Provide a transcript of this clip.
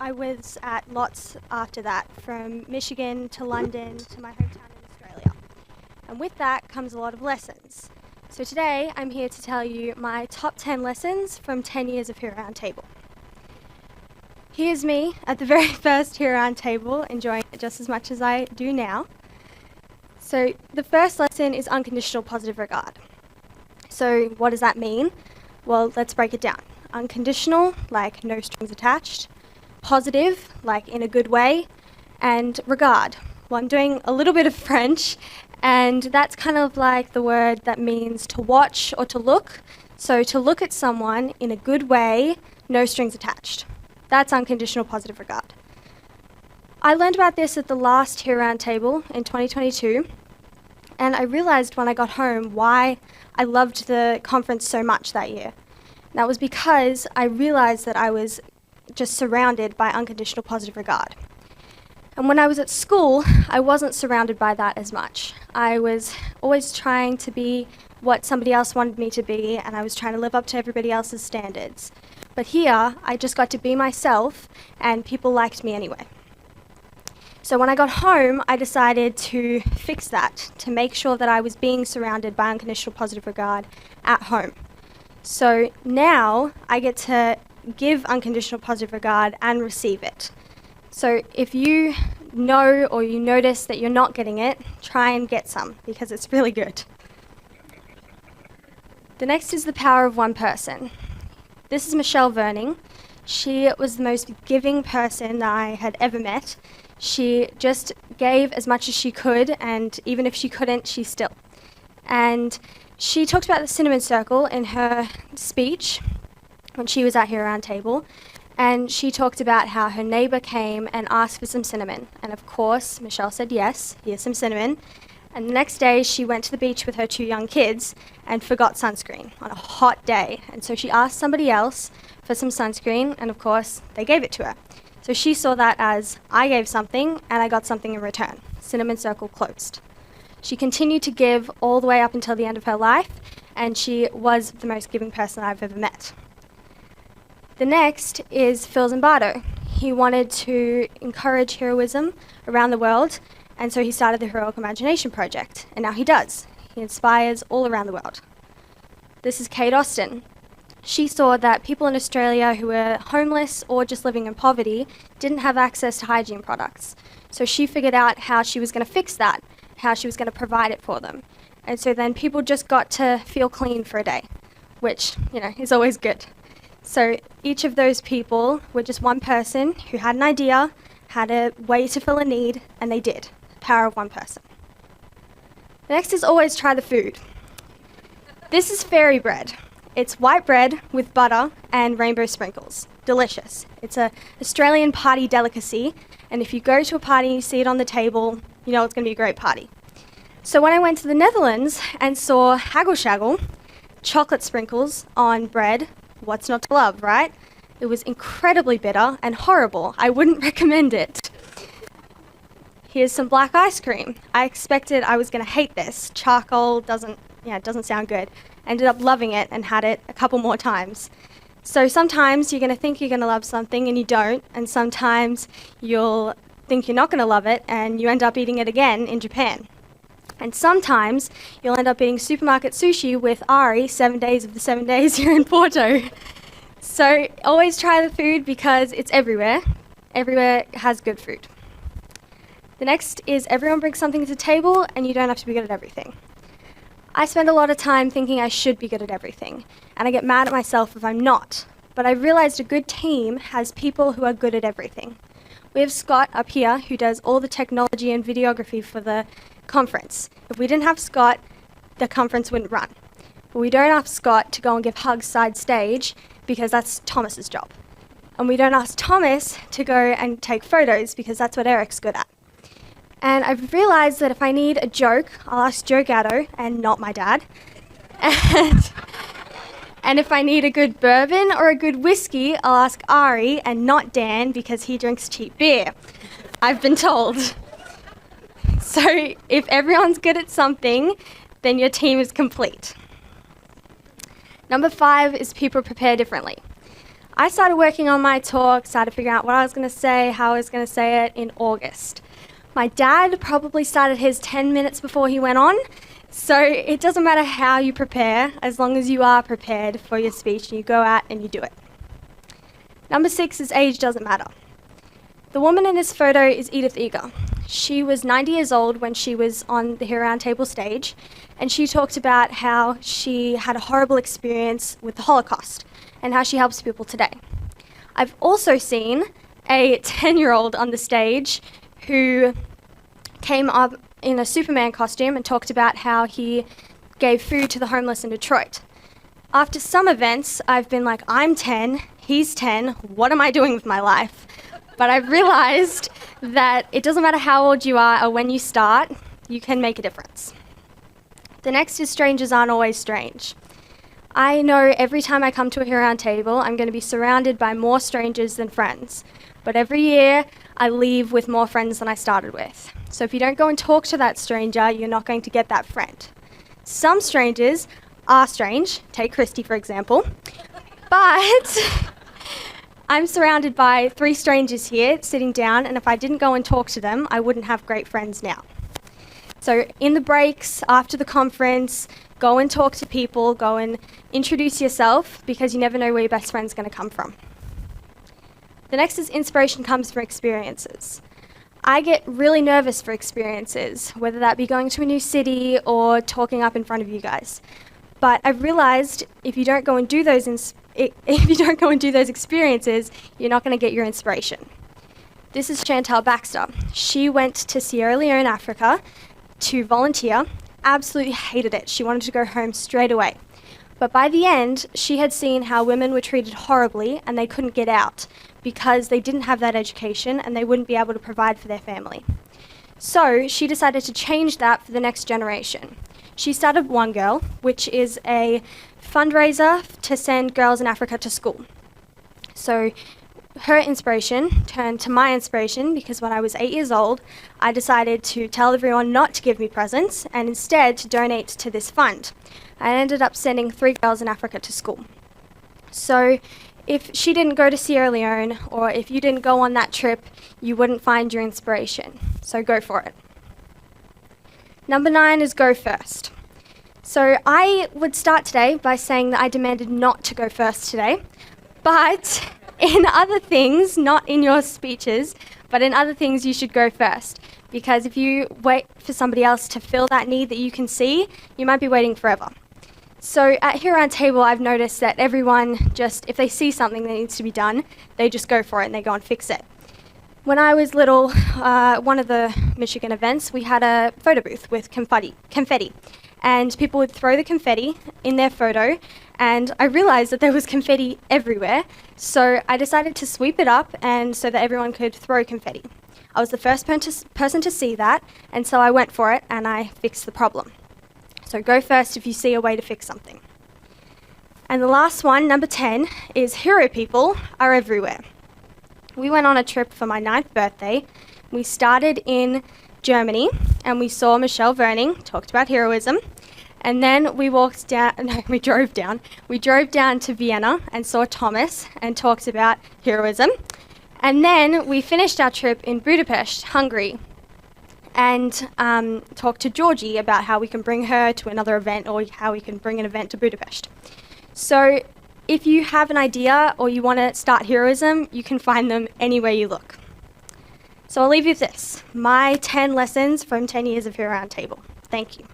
I was at lots after that, from Michigan to London to my hometown in Australia. And with that comes a lot of lessons. So today I'm here to tell you my top 10 lessons from 10 years of Hero Roundtable. Here's me at the very first Hero Roundtable, enjoying it just as much as I do now. So the first lesson is unconditional positive regard. So what does that mean? Well, let's break it down. Unconditional, like no strings attached. Positive, like in a good way. And regard. Well, I'm doing a little bit of French, and that's kind of like the word that means to watch or to look. So to look at someone in a good way, no strings attached. That's unconditional positive regard. I learned about this at the last Hero Roundtable in 2022, and I realized when I got home why I loved the conference so much that year. And that was because I realized that I was just surrounded by unconditional positive regard. And when I was at school, I wasn't surrounded by that as much. I was always trying to be what somebody else wanted me to be, and I was trying to live up to everybody else's standards. But here, I just got to be myself, and people liked me anyway. So when I got home, I decided to fix that, to make sure that I was being surrounded by unconditional positive regard at home. So now I get to give unconditional positive regard and receive it. So if you know or you notice that you're not getting it, try and get some, because it's really good. The next is the power of one person. This is Michelle Verning. She was the most giving person that I had ever met. She just gave as much as she could, and even if she couldn't, she still. And she talked about the cinnamon circle in her speech when she was at Hero Roundtable, and she talked about how her neighbour came and asked for some cinnamon. And of course, Michelle said yes, here's some cinnamon. And the next day, she went to the beach with her 2 young kids and forgot sunscreen on a hot day. And so she asked somebody else for some sunscreen, and of course, they gave it to her. So she saw that as, I gave something, and I got something in return. Cinnamon circle closed. She continued to give all the way up until the end of her life, and she was the most giving person I've ever met. The next is Phil Zimbardo. He wanted to encourage heroism around the world, and so he started the Heroic Imagination Project, and now he does. He inspires all around the world. This is Kate Austin. She saw that people in Australia who were homeless or just living in poverty didn't have access to hygiene products. So she figured out how she was going to fix that, how she was going to provide it for them. And so then people just got to feel clean for a day, which, is always good. So each of those people were just one person who had an idea, had a way to fill a need, and they did. The power of one person. The next is always try the food. This is fairy bread. It's white bread with butter and rainbow sprinkles. Delicious. It's an Australian party delicacy, and if you go to a party and you see it on the table, you know it's going to be a great party. So when I went to the Netherlands and saw haggelshagel, chocolate sprinkles on bread, what's not to love, right? It was incredibly bitter and horrible. I wouldn't recommend it. Here's some black ice cream. I expected I was going to hate this. Charcoal doesn't sound good. Ended up loving it and had it a couple more times. So sometimes you're going to think you're going to love something and you don't, and sometimes you'll think you're not going to love it and you end up eating it again in Japan. And sometimes you'll end up eating supermarket sushi with Ari 7 days of the 7 days you're in Porto. So always try the food because it's everywhere. Everywhere has good food. The next is everyone brings something to the table and you don't have to be good at everything. I spend a lot of time thinking I should be good at everything, and I get mad at myself if I'm not. But I realized a good team has people who are good at everything. We have Scott up here who does all the technology and videography for the conference. If we didn't have Scott, the conference wouldn't run. But we don't ask Scott to go and give hugs side stage because that's Thomas's job. And we don't ask Thomas to go and take photos because that's what Eric's good at. And I've realized that if I need a joke, I'll ask Joe Gatto and not my dad. And if I need a good bourbon or a good whiskey, I'll ask Ari and not Dan because he drinks cheap beer. I've been told. So if everyone's good at something, then your team is complete. Number 5 is people prepare differently. I started working on my talk, started figuring out what I was going to say, how I was going to say it in August. My dad probably started his 10 minutes before he went on, so it doesn't matter how you prepare, as long as you are prepared for your speech and you go out and you do it. Number 6 is age doesn't matter. The woman in this photo is Edith Eger. She was 90 years old when she was on the Hero Roundtable stage, and she talked about how she had a horrible experience with the Holocaust and how she helps people today. I've also seen a 10-year-old on the stage who came up in a Superman costume and talked about how he gave food to the homeless in Detroit. After some events, I've been like, I'm 10, he's 10, what am I doing with my life? But I've realized that it doesn't matter how old you are or when you start, you can make a difference. The next is strangers aren't always strange. I know every time I come to a Hero Roundtable, I'm going to be surrounded by more strangers than friends. But every year, I leave with more friends than I started with. So if you don't go and talk to that stranger, you're not going to get that friend. Some strangers are strange. Take Christy, for example. But I'm surrounded by 3 strangers here sitting down, and if I didn't go and talk to them, I wouldn't have great friends now. So in the breaks, after the conference, go and talk to people, go and introduce yourself, because you never know where your best friend's going to come from. The next is inspiration comes from experiences. I get really nervous for experiences, whether that be going to a new city or talking up in front of you guys. But I've realized if you don't go and do those experiences, you're not going to get your inspiration. This is Chantal Baxter. She went to Sierra Leone, Africa, to volunteer. Absolutely hated it. She wanted to go home straight away. But by the end, she had seen how women were treated horribly and they couldn't get out because they didn't have that education and they wouldn't be able to provide for their family. So she decided to change that for the next generation. She started One Girl, which is a fundraiser to send girls in Africa to school. So her inspiration turned to my inspiration because when I was 8 years old, I decided to tell everyone not to give me presents and instead to donate to this fund. I ended up sending 3 girls in Africa to school. So if she didn't go to Sierra Leone or if you didn't go on that trip, you wouldn't find your inspiration. So go for it. Number 9 is go first. So I would start today by saying that I demanded not to go first today, but in other things, not in your speeches, but in other things you should go first. Because if you wait for somebody else to fill that need that you can see, you might be waiting forever. So at Hero Roundtable, I've noticed that everyone just, if they see something that needs to be done, they just go for it and they go and fix it. When I was little, one of the Michigan events, we had a photo booth with confetti. And people would throw the confetti in their photo, and I realized that there was confetti everywhere, so I decided to sweep it up and so that everyone could throw confetti. I was the first person to see that, and so I went for it and I fixed the problem. So go first if you see a way to fix something. And the last one, number 10, is hero people are everywhere. We went on a trip for my 9th birthday. We started in Germany and we saw Michelle Verning, talked about heroism. And then we drove down to Vienna and saw Thomas and talked about heroism. And then we finished our trip in Budapest, Hungary, and talked to Georgie about how we can bring her to another event or how we can bring an event to Budapest. So if you have an idea or you want to start heroism, you can find them anywhere you look. So I'll leave you with this, my 10 lessons from 10 years of Hero Roundtable. Thank you.